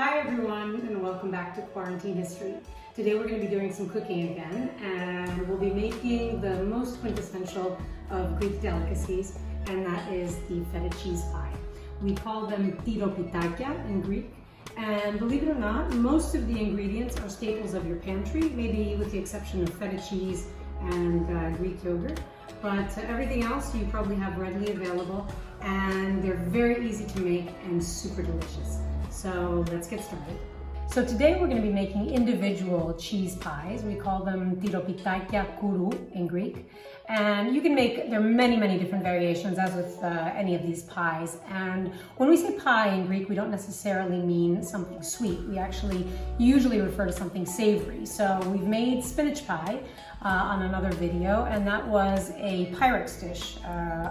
Hi everyone, and welcome back to Quarantine History. Today we're going to be doing some cooking again, and we'll be making the most quintessential of Greek delicacies, and that is the feta cheese pie. We call them Tiropitakia in Greek, and believe it or not, most of the ingredients are staples of your pantry, maybe with the exception of feta cheese and Greek yogurt. But everything else you probably have readily available, and they're very easy to make and super delicious. So let's get started. So today we're going to be making individual cheese pies. We call them Tiropitakia kuru in Greek. And you can make, there are many different variations as with any of these pies. And when we say pie in Greek, we don't necessarily mean something sweet. We actually usually refer to something savory. So we've made spinach pie on another video, and that was a Pyrex dish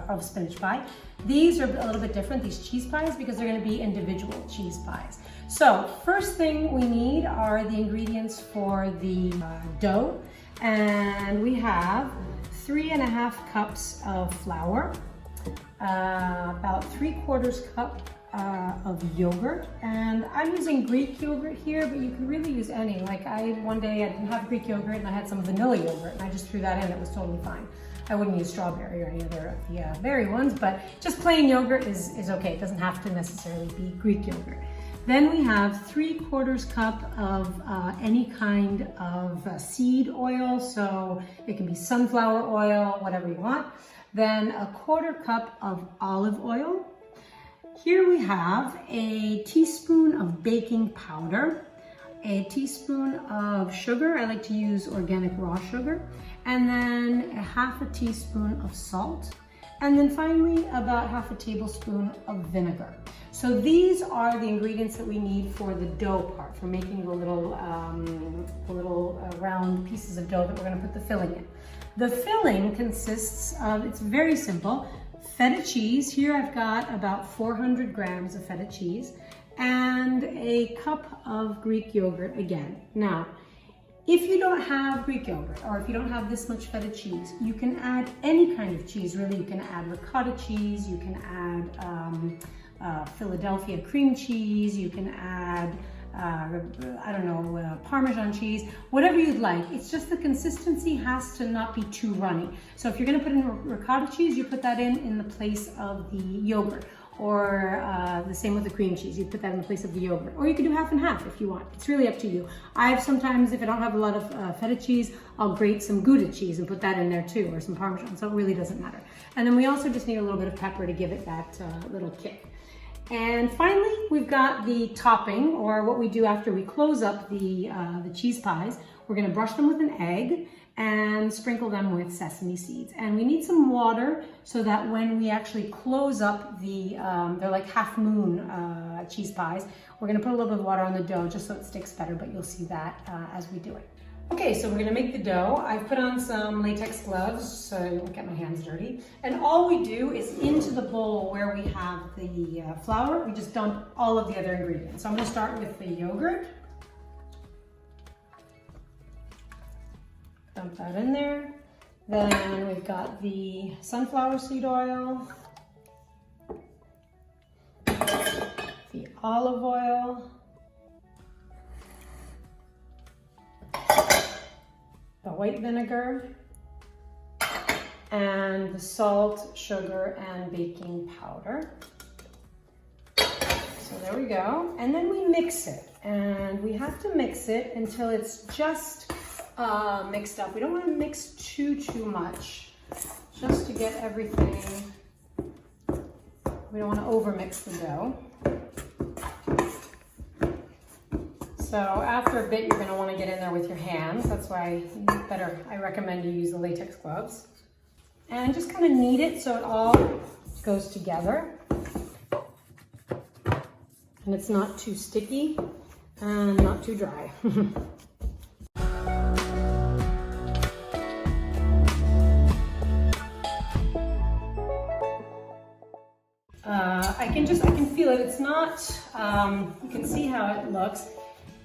of spinach pie. These are a little bit different, these cheese pies, because they're going to be individual cheese pies. So first thing we need are the ingredients for the dough, and we have 3½ cups of flour, about 3/4 cup of yogurt, and I'm using Greek yogurt here, but you can really use any. Like one day I didn't have Greek yogurt and I had some vanilla yogurt and I just threw that in, it was totally fine. I wouldn't use strawberry or any other of the berry ones, but just plain yogurt is okay. It doesn't have to necessarily be Greek yogurt. Then we have 3/4 cup of any kind of seed oil, so it can be sunflower oil, whatever you want. Then 1/4 cup of olive oil. Here we have a teaspoon of baking powder, a teaspoon of sugar. I like to use organic raw sugar, and then 1/2 teaspoon of salt, and then finally about 1/2 tablespoon of vinegar. So these are the ingredients that we need for the dough part, for making the little round pieces of dough that we're going to put the filling in. The filling consists of, it's very simple, feta cheese. Here I've got about 400 grams of feta cheese and a cup of Greek yogurt again. Now, if you don't have Greek yogurt, or if you don't have this much feta cheese, you can add any kind of cheese, really. You can add ricotta cheese, you can add Philadelphia cream cheese, you can add Parmesan cheese, whatever you'd like. It's just the consistency has to not be too runny. So if you're going to put in ricotta cheese, you put that in the place of the yogurt, or the same with the cream cheese. You put that in the place of the yogurt, or you can do 1/2 and 1/2 if you want. It's really up to you. Sometimes, if I don't have a lot of feta cheese, I'll grate some Gouda cheese and put that in there too, or some Parmesan, so it really doesn't matter. And then we also just need a little bit of pepper to give it that little kick. And finally, we've got the topping, or what we do after we close up the cheese pies. We're going to brush them with an egg and sprinkle them with sesame seeds. And we need some water so that when we actually close up they're like half moon cheese pies, we're going to put a little bit of water on the dough just so it sticks better, but you'll see that as we do it. Okay, so we're gonna make the dough. I've put on some latex gloves so I don't get my hands dirty. And all we do is into the bowl where we have the flour, we just dump all of the other ingredients. So I'm gonna start with the yogurt. Dump that in there. Then we've got the sunflower seed oil, the olive oil, the white vinegar, and the salt, sugar, and baking powder. So there we go. And then we mix it. And we have to mix it until it's just mixed up. We don't want to mix too much, just to get everything. We don't want to overmix the dough. So after a bit, you're going to want to get in there with your hands. That's why I recommend you use the latex gloves. And just kind of knead it so it all goes together. And it's not too sticky and not too dry. I can feel it. It's not, you can see how it looks.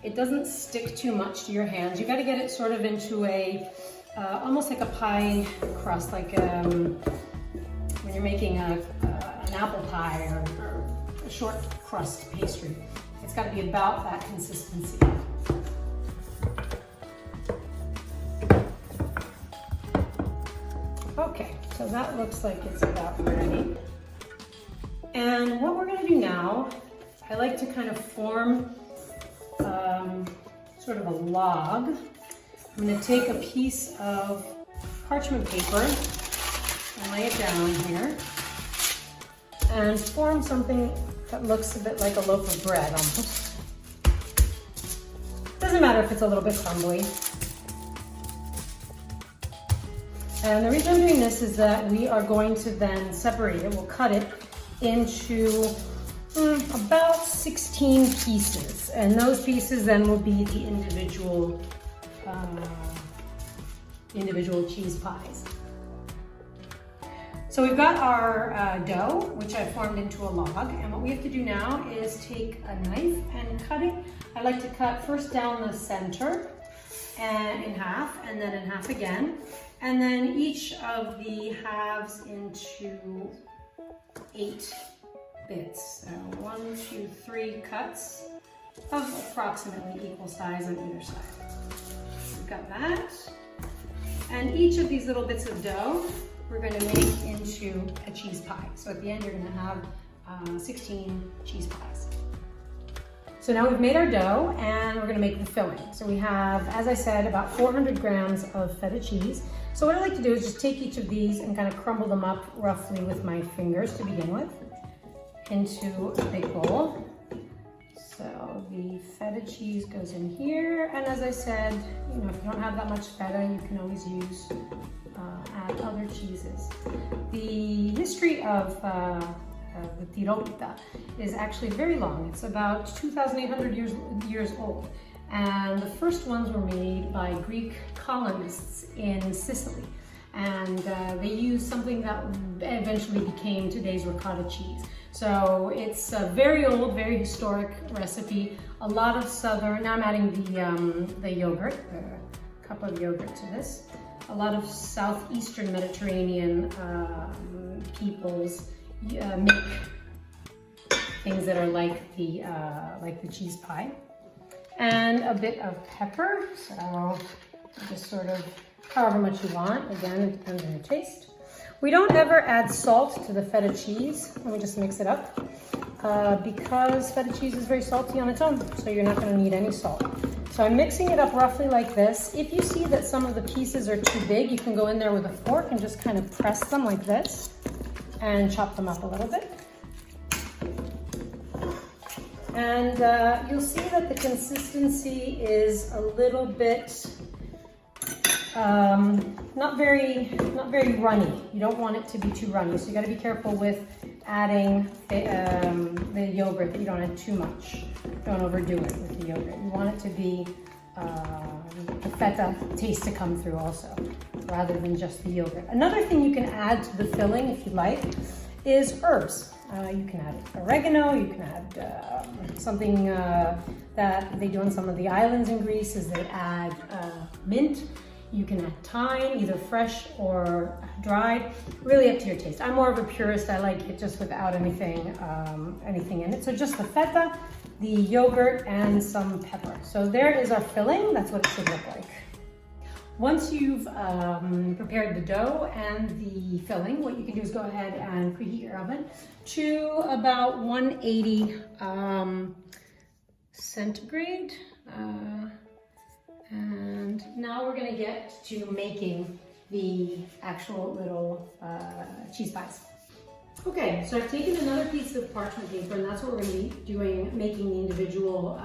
It doesn't stick too much to your hands. You got to get it sort of into a, almost like a pie crust, like when you're making an apple pie or a short crust pastry. It's got to be about that consistency. Okay, so that looks like it's about ready. And what we're going to do now, I like to kind of form sort of a log. I'm going to take a piece of parchment paper and lay it down here and form something that looks a bit like a loaf of bread almost. Doesn't matter if it's a little bit crumbly. And the reason I'm doing this is that we are going to then separate it. We'll cut it into about 16 pieces. And those pieces then will be the individual cheese pies. So we've got our dough, which I formed into a log. And what we have to do now is take a knife and cut it. I like to cut first down the center and in half, and then in half again. And then each of the halves into 8 bits. So 1, 2, 3 cuts of approximately equal size on either side. We've got that. And each of these little bits of dough, we're going to make into a cheese pie. So at the end, you're going to have 16 cheese pies. So now we've made our dough and we're going to make the filling. So we have, as I said, about 400 grams of feta cheese. So what I like to do is just take each of these and kind of crumble them up roughly with my fingers to begin with into a big bowl. So the feta cheese goes in here. And as I said, you know, if you don't have that much feta, you can always use add other cheeses. The history of the Tiropita is actually very long. It's about 2,800 years old. And the first ones were made by Greek colonists in Sicily. And they used something that eventually became today's ricotta cheese. So it's a very old, very historic recipe. A lot of southern, now I'm adding the yogurt, a cup of yogurt to this. A lot of southeastern Mediterranean peoples make things that are like the cheese pie. And a bit of pepper, so just sort of however much you want. Again, it depends on your taste. We don't ever add salt to the feta cheese. Let me just mix it up. Because feta cheese is very salty on its own, so you're not going to need any salt. So I'm mixing it up roughly like this. If you see that some of the pieces are too big, you can go in there with a fork and just kind of press them like this and chop them up a little bit. And you'll see that the consistency is a little bit not very runny. You don't want it to be too runny, so you got to be careful with adding the yogurt, that you don't add too much. Don't overdo it with the yogurt. You want it to be the feta taste to come through also, rather than just the yogurt. Another thing you can add to the filling, if you like, is herbs. You can add oregano, you can add something that they do on some of the islands in Greece is they add mint. You can add thyme, either fresh or dried, really up to your taste. I'm more of a purist. I like it just without anything in it. So just the feta, the yogurt, and some pepper. So there is our filling. That's what it should look like. Once you've prepared the dough and the filling, what you can do is go ahead and preheat your oven to about 180 centigrade. And now we're going to get to making the actual little cheese pies. Okay, so I've taken another piece of parchment paper, and that's what we're going to be doing, making the individual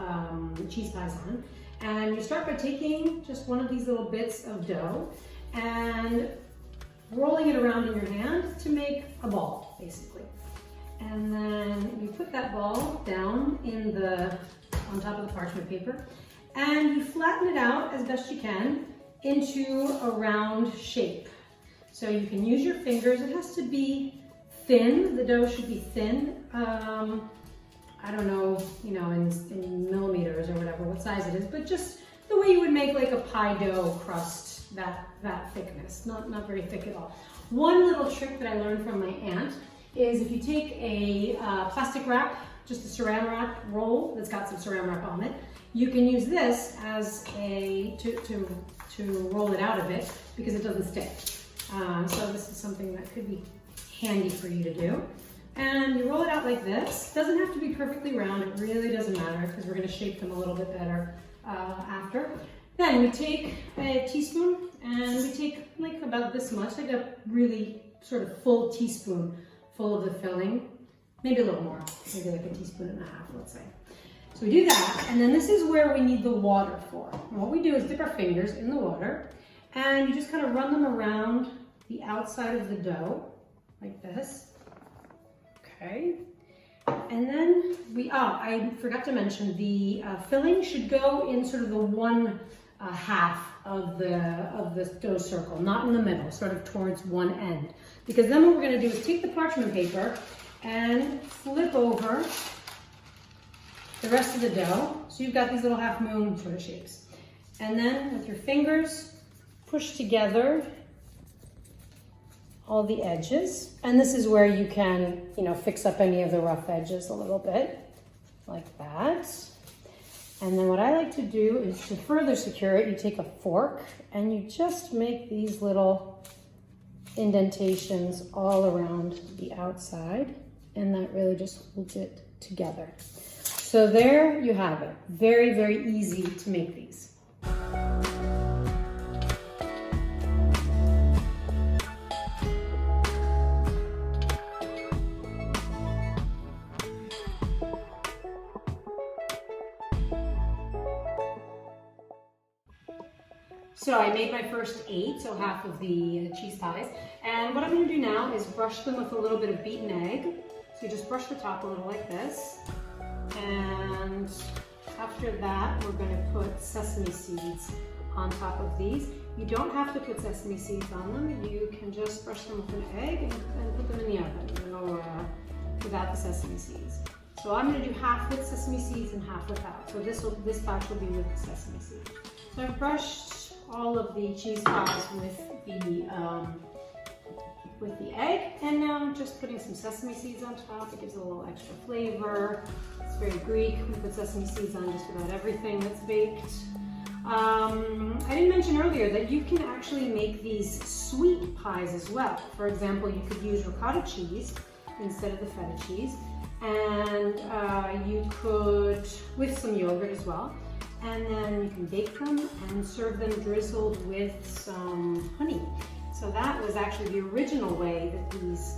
cheese pies on. And you start by taking just one of these little bits of dough and rolling it around in your hand to make a ball, basically. And then you put that ball down on top of the parchment paper, and you flatten it out as best you can into a round shape. So you can use your fingers. It has to be thin. The dough should be thin. I don't know, in millimeters or whatever, what size it is, but just the way you would make like a pie dough crust, that thickness, not very thick at all. One little trick that I learned from my aunt is if you take a plastic wrap, just a saran wrap roll that's got some saran wrap on it. You can use this as to roll it out a bit because it doesn't stick. So this is something that could be handy for you to do. And you roll it out like this. Doesn't have to be perfectly round, it really doesn't matter because we're going to shape them a little bit better after. Then we take a teaspoon and we take like about this much, like a really sort of full teaspoon full of the filling, maybe a little more, maybe like a teaspoon and a half, let's say. So we do that, and then this is where we need the water for. And what we do is dip our fingers in the water and you just kind of run them around the outside of the dough like this. Okay, and then I forgot to mention the filling should go in sort of the one half of the dough circle, not in the middle, sort of towards one end. Because then what we're going to do is take the parchment paper and flip over the rest of the dough. So you've got these little half moon sort of shapes. And then with your fingers, push together all the edges, and this is where you can, fix up any of the rough edges a little bit, like that. And then what I like to do is to further secure it, you take a fork and you just make these little indentations all around the outside, and that really just holds it together. So there you have it. Very, very easy to make these. So I made my first 8, so half of the cheese pies. And what I'm going to do now is brush them with a little bit of beaten egg. So you just brush the top a little like this. And after that, we're going to put sesame seeds on top of these. You don't have to put sesame seeds on them. You can just brush them with an egg and put them in the oven, without the sesame seeds. So I'm going to do half with sesame seeds and half without. So this batch will be with the sesame seeds. So I've brushed all of the cheese pies with the egg, and now I'm just putting some sesame seeds on top. It gives it a little extra flavor. It's very Greek. We put sesame seeds on just about everything that's baked. I didn't mention earlier that you can actually make these sweet pies as well. For example, you could use ricotta cheese instead of the feta cheese, and you could, with some yogurt as well. And then you can bake them and serve them drizzled with some honey. So that was actually the original way that these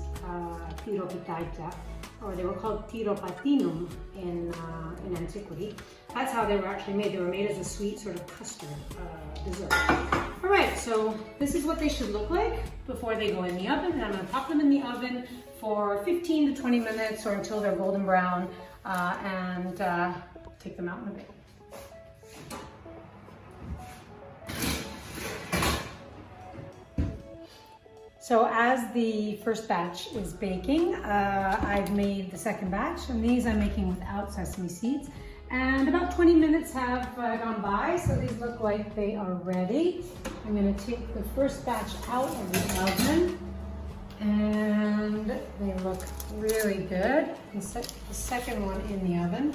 Tiropitakia, or they were called Tiropatinum in antiquity. That's how they were actually made. They were made as a sweet sort of custard dessert. All right, so this is what they should look like before they go in the oven. And I'm gonna pop them in the oven for 15 to 20 minutes or until they're golden brown, and take them out in a bit. So as the first batch is baking, I've made the second batch, and these I'm making without sesame seeds. And about 20 minutes have gone by, so these look like they are ready. I'm going to take the first batch out of the oven, and they look really good. And set the second one in the oven.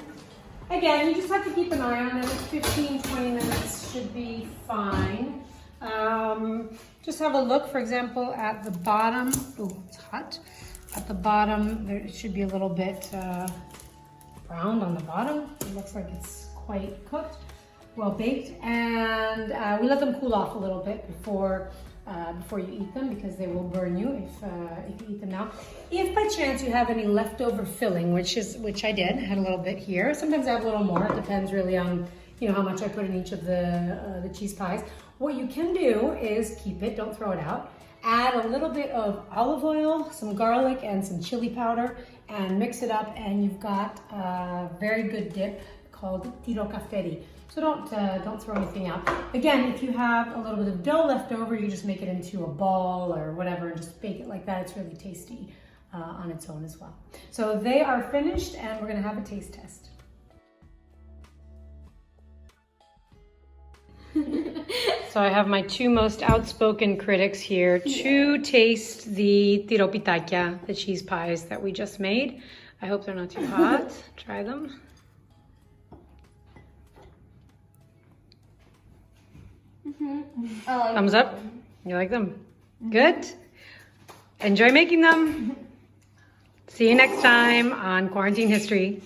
Again, you just have to keep an eye on it. 15-20 minutes should be fine. Just have a look, for example, at the bottom. Oh, it's hot. At the bottom, it should be a little bit browned on the bottom. It looks like it's quite cooked, well baked, and we let them cool off a little bit before you eat them, because they will burn you if you eat them now. If by chance you have any leftover filling, which I did, I had a little bit here. Sometimes I have a little more. It depends really on how much I put in each of the cheese pies. What you can do is keep it, don't throw it out. Add a little bit of olive oil, some garlic, and some chili powder, and mix it up, and you've got a very good dip called Tiropitakia. So don't throw anything out. Again, if you have a little bit of dough left over, you just make it into a ball or whatever and just bake it like that. It's really tasty on its own as well. So they are finished, and we're gonna have a taste test. So I have my two most outspoken critics here to taste the Tiropitakia, the cheese pies that we just made. I hope they're not too hot. Try them. Thumbs up. You like them? Good. Enjoy making them. See you next time on Quarantine History.